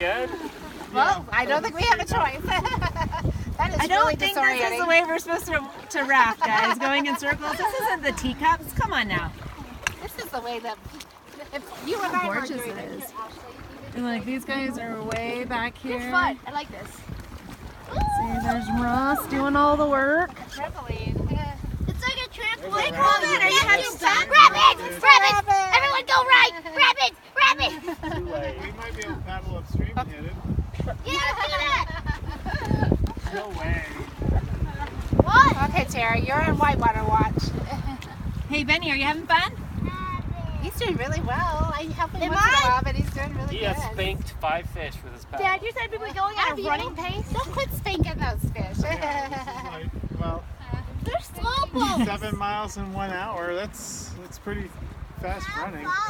Good? Well, I don't think we have a choice. That is I don't really think disorienting. this is the way we're supposed to raft, guys. Going in circles. This isn't the teacups. Come on now. This is the way that if you and I were gorgeous doing it is. here, Ashley, And like these guys are way back here. it's fun. I like this. See, there's Ross doing all the work. A trampoline. It's like a trampoline. What do you call that? Are you having fun? Rabbits! Rabbits! Everyone go right! Rabbits! Rabbits! Too late. We might be able to paddle upstream and hit it. Yeah, let's do that! No way. What? Okay, Tara, you're in whitewater watch. Hey, Benny, are you having fun? He's doing really well. I help him Am once in a I? while, but he's doing really He good. has spanked 5 fish with his paddle. Dad, you said we were going at a running pace? Don't quit spanking those fish. Like, well, They're slow boats. 7 miles in 1 hour. That's pretty fast running.